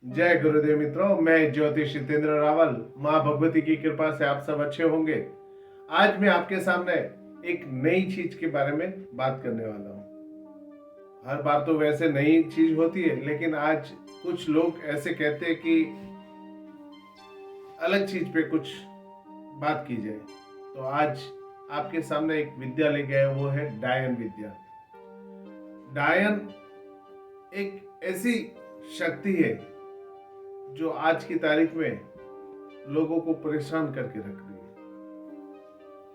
जय गुरुदेव मित्रों, मैं ज्योतिष जितेंद्र रावल। माँ भगवती की कृपा से आप सब अच्छे होंगे। आज मैं आपके सामने एक नई चीज के बारे में बात करने वाला हूँ। हर बार तो वैसे नई चीज होती है, लेकिन आज कुछ लोग ऐसे कहते हैं कि अलग चीज पे कुछ बात की जाए। तो आज आपके सामने एक विद्या लेके आया, वो है डायन विद्या। डायन एक ऐसी शक्ति है जो आज की तारीख में लोगों को परेशान करके रख रही है,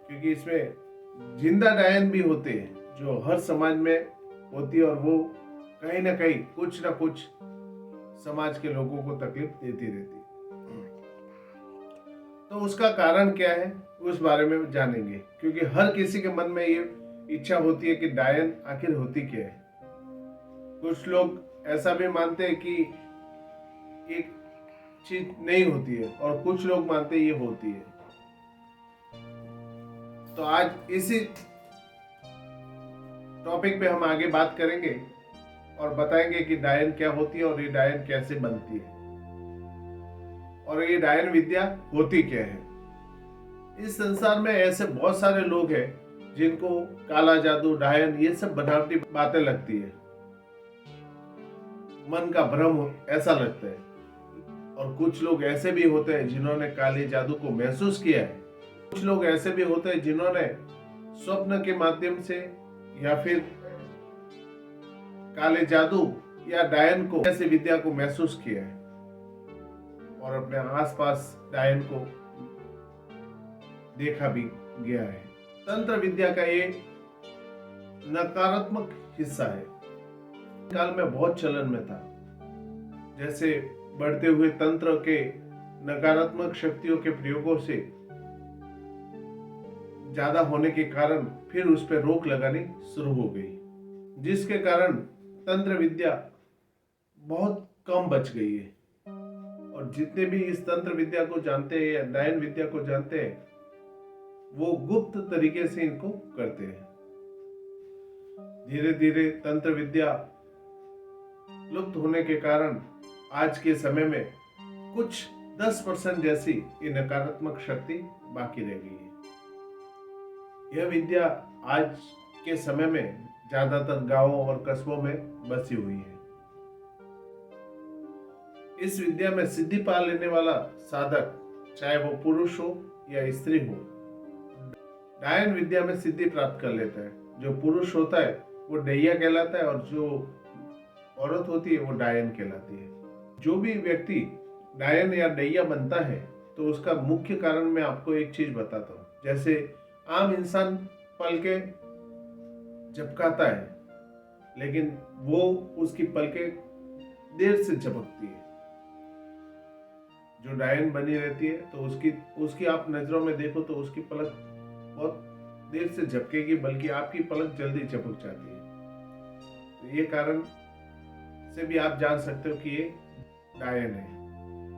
क्योंकि इसमें जिंदा डायन भी होते हैं जो हर समाज में होती है और वो कहीं ना कहीं कुछ ना कुछ समाज के लोगों को तकलीफ देती रहती है। तो उसका कारण क्या है उस बारे में जानेंगे, क्योंकि हर किसी के मन में ये इच्छा होती है कि डायन आखिर होती क्या है। कुछ लोग ऐसा भी मानते हैं कि एक चीज नहीं होती है और कुछ लोग मानते हैं ये होती है। तो आज इसी टॉपिक पे हम आगे बात करेंगे और बताएंगे कि डायन क्या होती है और ये डायन कैसे बनती है और ये डायन विद्या होती क्या है। इस संसार में ऐसे बहुत सारे लोग हैं जिनको काला जादू, डायन, ये सब बनावटी बातें लगती है, मन का भ्रम ऐसा लगता है। और कुछ लोग ऐसे भी होते हैं जिन्होंने काले जादू को महसूस किया है। कुछ लोग ऐसे भी होते हैं जिन्होंने स्वप्न के माध्यम से या फिर काले जादू या डायन को ऐसे विद्या को महसूस किया है और अपने आसपास डायन को देखा भी गया है। तंत्र विद्या का ये नकारात्मक हिस्सा है, काल में बहुत चलन में था। जैसे बढ़ते हुए तंत्र के नकारात्मक शक्तियों के प्रयोगों से ज्यादा होने के कारण फिर उस पर रोक लगानी शुरू हो गई, जिसके कारण तंत्र विद्या बहुत कम बच गई है। और जितने भी इस तंत्र विद्या को जानते हैं या डायन विद्या को जानते हैं, वो गुप्त तरीके से इनको करते हैं। धीरे धीरे तंत्र विद्या लुप्त होने के कारण आज के समय में कुछ 10% जैसी ये नकारात्मक शक्ति बाकी रह गई है। यह विद्या आज के समय में ज्यादातर गांवों और कस्बों में बसी हुई है। इस विद्या में सिद्धि पा लेने वाला साधक, चाहे वो पुरुष हो या स्त्री हो, डायन विद्या में सिद्धि प्राप्त कर लेता है। जो पुरुष होता है वो डैया कहलाता है और जो औरत होती है वो डायन कहलाती है। जो भी व्यक्ति डायन या डैया बनता है तो उसका मुख्य कारण मैं आपको एक चीज बताता हूँ। जैसे आम इंसान पलके झपकाता है, लेकिन वो उसकी पलके देर से झपकती है। जो डायन बनी रहती है तो उसकी आप नजरों में देखो तो उसकी पलक बहुत देर से झपकेगी, बल्कि आपकी पलक जल्दी झपक जाती है। तो ये कारण से भी आप जान सकते हो कि ये डायन है।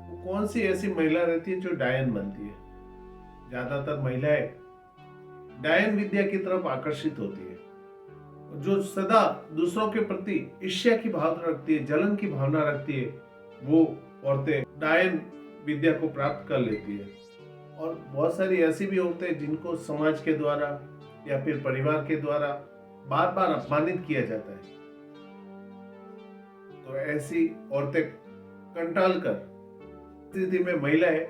वो कौन सी ऐसी महिला रहती है जो डायन बनती है? ज्यादातर महिलाएं डायन विद्या की तरफ आकर्षित होती है। जो सदा दूसरों के प्रति ईर्ष्या की भावना रखती है, जलन की भावना रखती है, वो औरतें डायन विद्या को प्राप्त कर लेती है। और बहुत सारी ऐसी भी औरतें हैं जिनको समाज के द्वारा या फिर परिवार के द्वारा बार बार अपमानित किया जाता है। तो ऐसी औरतें कंटाल कर स्थिति में महिलाएं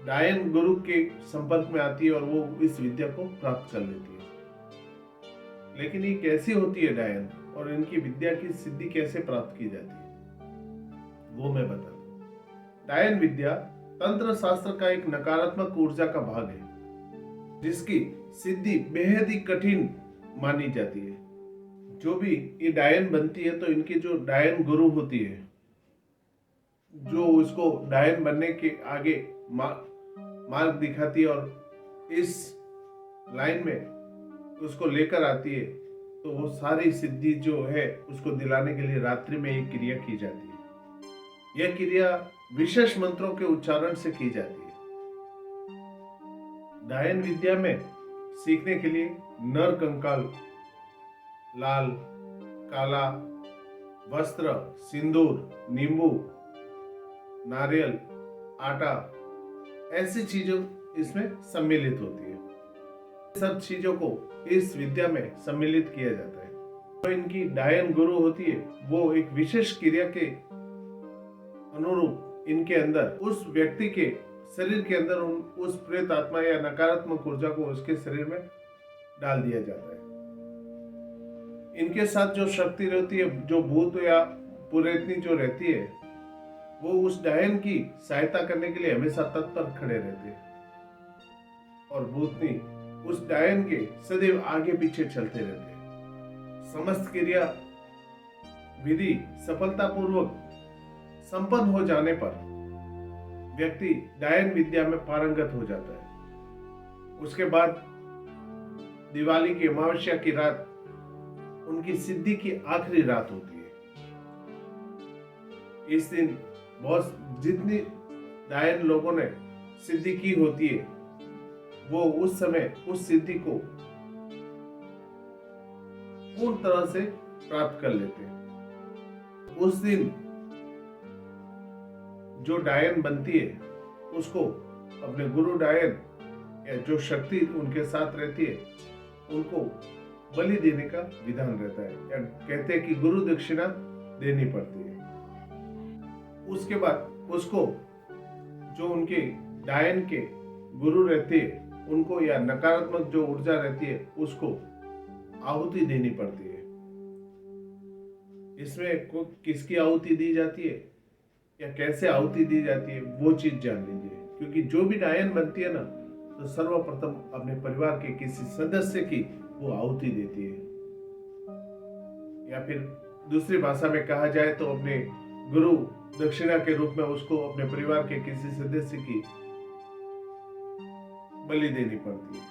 डायन गुरु के संपर्क में आती है और वो इस विद्या को प्राप्त कर लेती है। लेकिन ये कैसी होती है डायन, और इनकी विद्या की सिद्धि कैसे प्राप्त की जाती है, वो मैं बताता हूँ। डायन विद्या तंत्र शास्त्र का एक नकारात्मक ऊर्जा का भाग है, जिसकी सिद्धि बेहद ही कठिन मानी जाती है। जो भी ये डायन बनती है तो इनकी जो डायन गुरु होती है, जो उसको डायन बनने के आगे मार्ग दिखाती है और इस लाइन में उसको लेकर आती है, तो वो सारी सिद्धि जो है उसको दिलाने के लिए रात्रि में एक क्रिया की जाती है। यह क्रिया विशेष मंत्रों के उच्चारण से की जाती है। डायन विद्या में सीखने के लिए नर कंकाल, लाल, काला वस्त्र, सिंदूर, नींबू नारियल, आटा, ऐसी चीजों इसमें सम्मिलित होती है। सब चीजों को इस विद्या में सम्मिलित किया जाता है। तो इनकी डायन गुरु होती है, वो एक विशेष क्रिया के अनुरूप इनके अंदर उस व्यक्ति के शरीर के अंदर उस प्रेत आत्मा या नकारात्मक ऊर्जा को उसके शरीर में डाल दिया जाता है। इनके साथ जो शक्ति रहती है, जो भूत या पुरेतनी जो रहती है, वो उस डायन की सहायता करने के लिए हमेशा तत्पर खड़े रहते हैं और भूतनी उस डायन के सदैव आगे पीछे चलते रहते हैं। समस्त क्रिया विधि सफलतापूर्वक संपन्न हो जाने पर व्यक्ति डायन विद्या में पारंगत हो जाता है। उसके बाद दिवाली की अमावस्या की रात उनकी सिद्धि की आखिरी रात होती है। इस दिन बहुत जितनी डायन लोगों ने सिद्धि की होती है, वो उस समय उस सिद्धि को पूर्ण तरह से प्राप्त कर लेते हैं। उस दिन जो डायन बनती है, उसको अपने गुरु डायन या जो शक्ति उनके साथ रहती है, उनको बलि देने का विधान रहता है, या कहते हैं कि गुरु दक्षिणा देनी पड़ती है। उसके बाद उसको जो उनके डायन के गुरु रहते हैं, उनको या नकारात्मक जो ऊर्जा रहती है, उसको आहुति देनी पड़ती है। इसमें किसकी आहुति दी जाती है या कैसे आहुति दी जाती है, वो चीज जान लीजिए। क्योंकि जो भी डायन बनती है ना, तो सर्वप्रथम अपने परिवार के किसी सदस्य की वो आहुति देती है, या फिर दूसरी भाषा में कहा जाए तो अपने गुरु दक्षिणा के रूप में उसको अपने परिवार के किसी सदस्य की बलि देनी पड़ती है।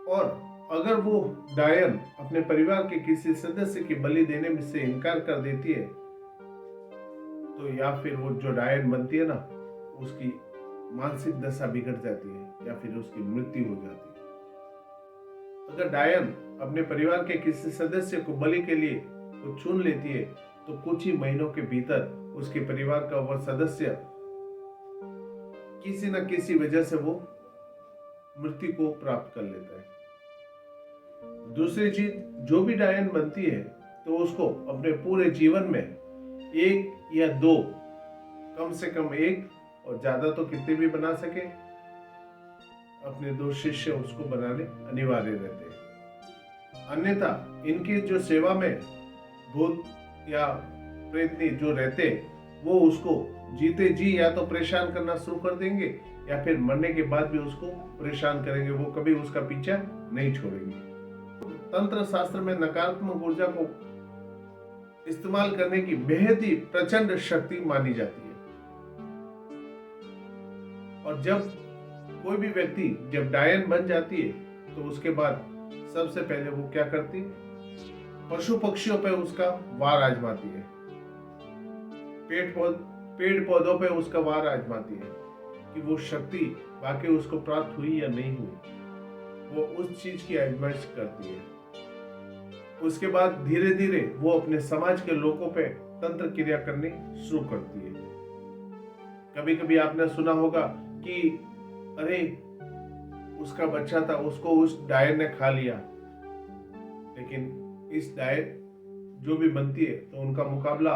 और अगर वो डायन अपने परिवार के किसी सदस्य की बलि देने में से इनकार कर देती है, तो या फिर वो जो डायन बनती है ना, उसकी मानसिक दशा बिगड़ जाती है या फिर उसकी मृत्यु हो जाती है। अगर डायन अपने परिवार के किसी सदस्य को बलि के लिए वो चुन लेती है, तो कुछ ही महीनों के भीतर उसके परिवार का वह सदस्य किसी न किसी वजह से वो मृत्यु को प्राप्त कर लेता है। दूसरी चीज, जो भी डायन बनती है, तो उसको अपने पूरे जीवन में 1 या 2, कम से कम 1 और ज्यादा तो कितने भी बना सके, अपने 2 शिष्य उसको बनाने अनिवार्य रहते हैं। अन्यथा इनकी जो सेवा में भूत या प्रेतनी जो रहते, वो उसको जीते जी या तो परेशान करना शुरू कर देंगे, या फिर मरने के बाद भी उसको परेशान करेंगे। वो कभी उसका पीछा नहीं छोड़ेंगे। तंत्र शास्त्र में नकारात्मक ऊर्जा को इस्तेमाल करने की बेहद ही प्रचंड शक्ति मानी जाती है। और जब कोई भी व्यक्ति जब डायन बन जाती है, तो उसके बाद सबसे पहले वो क्या करती, पशु पक्षियों पे उसका वार आजमाती है, पेड़ पौधों पे उसका वार आजमाती है कि वो शक्ति वाकई उसको प्राप्त हुई या नहीं हुई। वो उस चीज की आजमाइश करती है। उसके बाद धीरे धीरे वो अपने समाज के लोगों पे तंत्र क्रिया करनी शुरू करती है। कभी कभी आपने सुना होगा कि अरे उसका बच्चा था, उसको उस डायन ने खा लिया। लेकिन इस डायन जो भी बनती है, तो उनका मुकाबला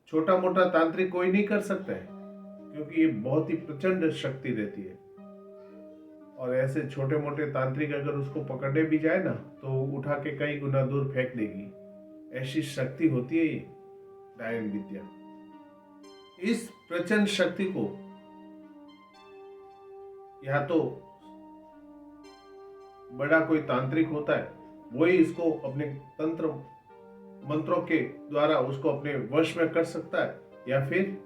छोटा मोटा तांत्रिक कोई नहीं कर सकता है, क्योंकि ये बहुत ही प्रचंड शक्ति रहती है। और ऐसे छोटे मोटे तांत्रिक अगर उसको पकड़ने भी जाए ना, तो उठा के कई गुना दूर फेंक देगी। ऐसी शक्ति होती है ये डायन विद्या। इस प्रचंड शक्ति को या तो बड़ा कोई तांत्रिक होता है, वही इसको अपने तंत्र मंत्रों के द्वारा उसको अपने वश में कर सकता है, या फिर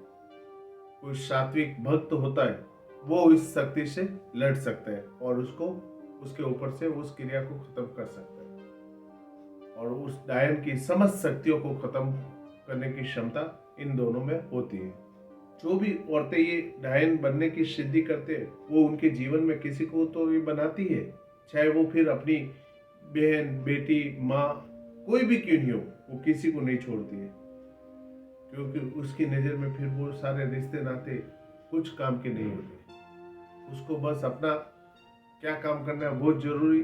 कोई सात्विक भक्त होता है, वो इस शक्ति से लड़ सकता है और उसको उसके ऊपर से उस क्रिया को खत्म कर सकता है। और उस डायन की समस्त शक्तियों को खत्म करने की क्षमता इन दोनों में होती है। जो भी औरतें ये डायन बनने की सिद्धि करते हैं, वो उनके जीवन में किसी को तो ये बनाती है, चाहे वो फिर अपनी बहन, बेटी, माँ, कोई भी क्यों नहीं हो, वो किसी को नहीं छोड़ती है। क्योंकि उसकी नज़र में फिर वो सारे रिश्ते नाते कुछ काम के नहीं होते। उसको बस अपना क्या काम करना है बहुत जरूरी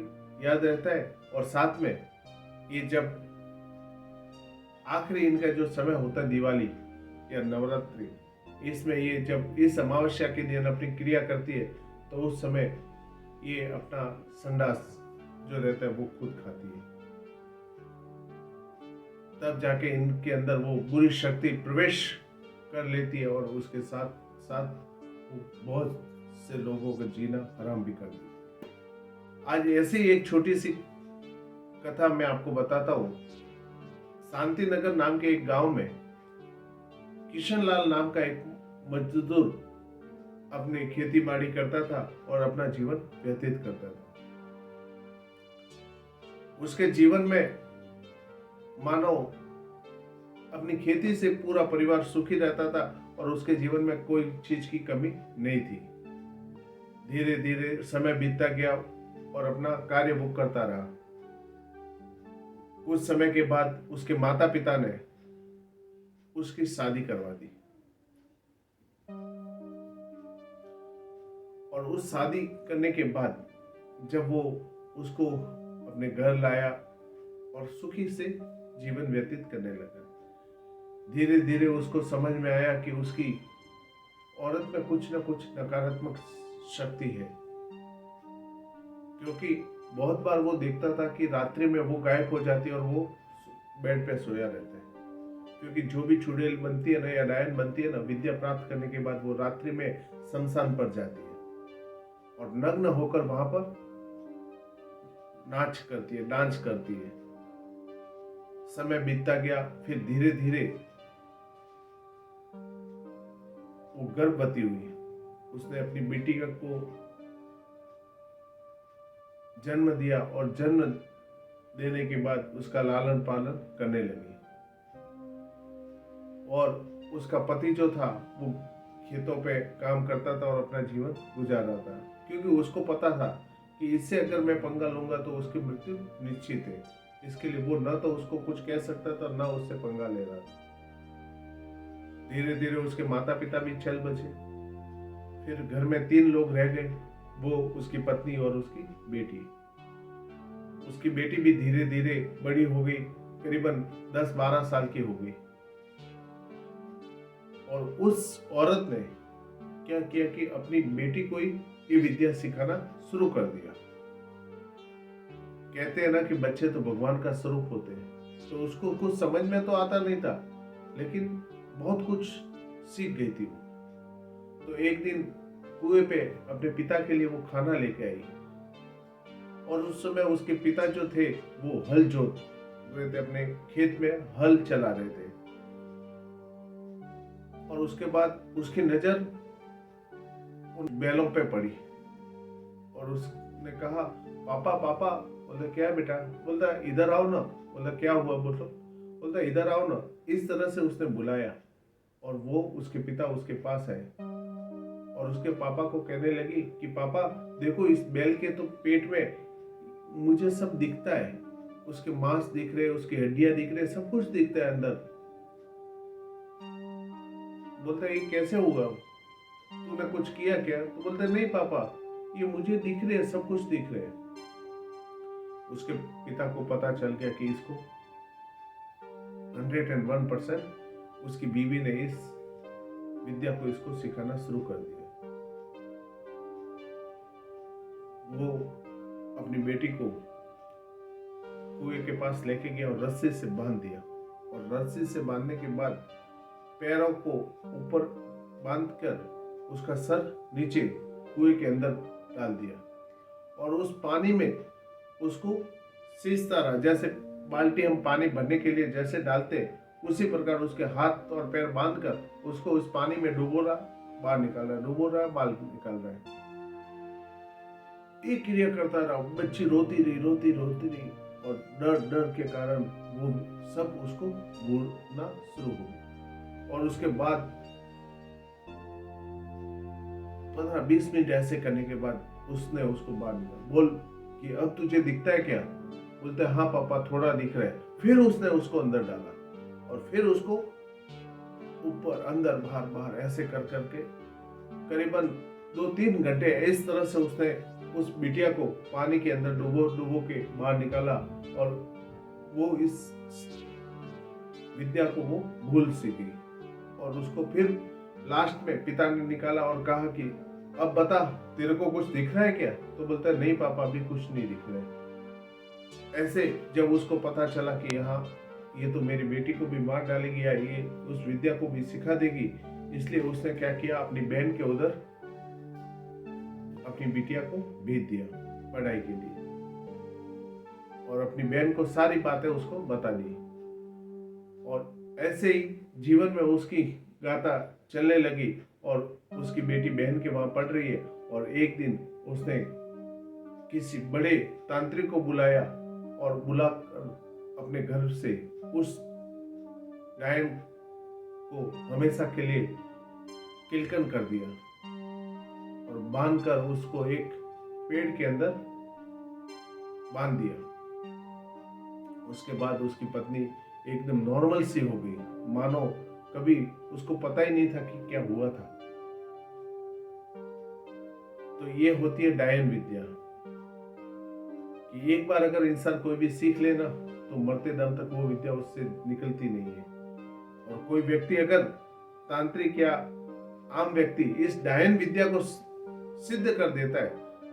याद रहता है। और साथ में ये जब आखिरी इनका जो समय होता है दिवाली या नवरात्रि, इसमें ये जब इस अमावस्या के दिन अपनी क्रिया करती है तो उस समय ये अपना संडास जो रहता है वो खुद खाती है। तब जाके इनके अंदर वो बुरी शक्ति प्रवेश कर लेती है और उसके साथ साथ वो बहुत से लोगों का जीना हराम भी कर देती है। आज ऐसी एक छोटी सी कथा मैं आपको बताता हूँ। शांति नगर नाम के एक गांव में किशनलाल नाम का एक मजदूर अपनी खेती बाड़ी करता था और अपना जीवन व्यतीत करता था। उसके जीवन में मानो अपनी खेती से पूरा परिवार सुखी रहता था और उसके जीवन में कोई चीज की कमी नहीं थी। धीरे धीरे समय बीतता गया और अपना कार्य वो करता रहा। कुछ समय के बाद उसके माता पिता ने उसकी शादी करवा दी और उस शादी करने के बाद जब वो उसको अपने घर लाया और सुखी से जीवन व्यतीत करने लगा, धीरे धीरे उसको समझ में आया कि उसकी औरत में कुछ न कुछ नकारात्मक शक्ति है। क्योंकि बहुत बार वो देखता था कि रात्रि में वो गायब हो जाती है और वो बेड पे सोया रहता है। क्योंकि जो भी चुड़ैल बनती है ना या डायन बनती है ना, विद्या प्राप्त करने के बाद वो रात्रि में शमशान पर जाती है और नग्न होकर वहां पर नाच करती है, डांस करती है। समय बीतता गया, फिर धीरे धीरे वो गर्भवती हुई। उसने अपनी बेटी को जन्म दिया और जन्म देने के बाद उसका लालन पालन करने लगी। और उसका पति जो था वो खेतों पे काम करता था और अपना जीवन गुजार रहा था। क्योंकि उसको पता था कि इससे अगर मैं पंगा लूंगा तो उसकी मृत्यु निश्चित है। इसके लिए वो न तो उसको कुछ कह सकता था न उससे पंगा ले रहा था। धीरे धीरे उसके माता पिता भी चल बचे। फिर घर में 3 लोग रह गए, वो उसकी पत्नी और उसकी बेटी। उसकी बेटी भी धीरे धीरे बड़ी हो गई, करीबन 10-12 साल की हो गई। और उस औरत ने क्या किया कि अपनी बेटी को ही ये विद्या सिखाना शुरू कर दिया। कहते हैं ना कि बच्चे तो भगवान का स्वरूप होते हैं। तो उसको कुछ समझ में तो आता नहीं था, लेकिन बहुत कुछ सीख गई थी वो। तो एक दिन कुएं पे अपने पिता के लिए वो खाना लेके आई और उस समय उसके पिता जो थे वो हल जोत रहे थे, अपने खेत में हल चला रहे थे। और उसके बाद उसकी नजर उन बैलों पे पड़ी और उसने कहा, पापा पापा। बोलता क्या बेटा? बोलता इधर आओ ना। बोलता क्या हुआ? बोलता इधर आओ ना। इस तरह से उसने बुलाया और वो उसके पिता उसके पास आए और उसके पापा को कहने लगी कि पापा देखो, इस बैल के तो पेट में मुझे सब दिखता है। उसके मांस दिख रहे, उसकी हड्डियां दिख रहे, सब कुछ दिखता है अंदर। बोलता ये कैसे हुआ? तूने कुछ किया क्या? तो बोलता नहीं पापा, ये मुझे दिख रहे हैं, सब कुछ दिख रहे हैं। उसके पिता को पता चल गया कि इसको 101% उसकी बीवी ने इस विद्या को इसको सिखाना शुरू कर दिया। वो अपनी बेटी को कुएं के पास लेके गया और रस्सी से बांध दिया और रस्सी से बांधने के बाद पैरों को ऊपर बांधकर उसका सर नीचे कुएं के अंदर डाल दिया और उस पानी में उसको सींचता रहा। जैसे बाल्टी हम पानी भरने के लिए जैसे डालते, उसी प्रकार उसके हाथ और पैर बांधकर उसको उस पानी में डुबो रहा, बाहर निकाल रहा, डुबो रहा, बाहर निकाल रहा है। एक क्रिया करता रहा। बच्ची रोती रही और डर के कारण वो सब उसको बोलना शुरू हो गया। और उसके बाद 15-20 मिनट ऐसे करने के बाद उसने उसको बाहर निकाला। बोल कि अब तुझे दिखता है क्या? बोलता है हाँ पापा, थोड़ा दिख रहा है। फिर उसने उसको अंदर डाला और फिर उसको ऊपर अंदर बाहर बाहर ऐसे कर करके करीबन 2-3 घंटे इस तरह से उसने उस बिटिया को पानी के अंदर डुबो डुबो के बाहर निकाला, और वो इस विद्या को वो भूल सी गई। और उसको फिर लास्ट में पिता ने निकाला और कहा कि अब बता, तेरे को कुछ दिख रहा है क्या? तो बोलता है नहीं पापा, अभी कुछ नहीं दिख रहा है। ऐसे जब उसको पता चला कि यहाँ ये तो मेरी बेटी को भी मार डालेगी या ये उस विद्या को भी सिखा देगी, इसलिए उसने क्या किया, अपनी बहन के उधर अपनी बिटिया को भेज दिया पढ़ाई के लिए, और अपनी बहन को सारी बातें उसको बता दी। और ऐसे ही जीवन में उसकी गाथा चलने लगी, और उसकी बेटी बहन के वहां पढ़ रही है, और एक दिन उसने किसी बड़े तांत्रिक को बुलाया, और बुलाकर अपने घर से उस गायन को हमेशा के लिए किलकन कर दिया, और बांधकर उसको एक पेड़ के अंदर बांध दिया। उसके बाद उसकी पत्नी एकदम नॉर्मल सी हो गई, मानो कभी उसको पता ही नहीं था कि क्या हुआ था। तो ये होती है डायन विद्या, कि एक बार अगर इंसान कोई भी सीख लेना तो मरते दम तक वो विद्या उससे निकलती नहीं है। और कोई व्यक्ति अगर तांत्रिक या आम व्यक्ति इस डायन विद्या को सिद्ध कर देता है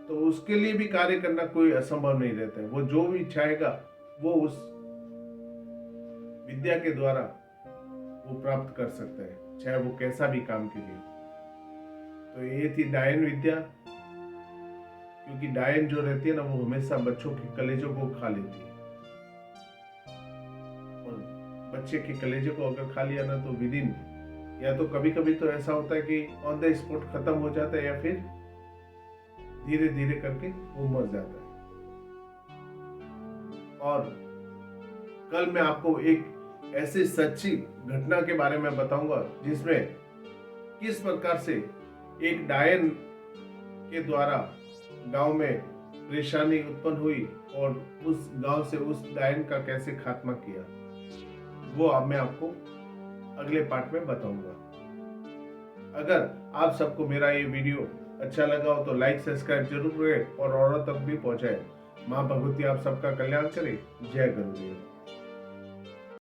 तो उसके लिए भी कार्य करना कोई असंभव नहीं रहता है। वो जो भी चाहेगा वो उस विद्या के द्वारा वो प्राप्त कर सकता है, चाहे वो कैसा भी काम के लिए। तो ये थी डायन विद्या, क्योंकि डायन जो रहती है ना, वो हमेशा बच्चों के कलेजों को खा लेती है, और बच्चे के कलेजे को अगर खा लिया ना तो विद इन, या तो कभी कभी तो ऐसा होता है कि ऑन द स्पॉट खत्म हो जाता है, या फिर धीरे धीरे करके वो मर जाता है। और कल मैं आपको एक ऐसी सच्ची घटना के बारे में बताऊंगा जिसमें किस प्रकार से एक डायन के द्वारा गांव में परेशानी उत्पन्न हुई, और उस गांव से उस डायन का कैसे खात्मा किया, वो अब मैं आपको अगले पार्ट में बताऊंगा। अगर आप सबको मेरा ये वीडियो अच्छा लगा हो तो लाइक सब्सक्राइब जरूर करें, और औरों तक भी पहुंचाएं। मां भगवती आप सबका कल्याण करे। जय गुरुदेव।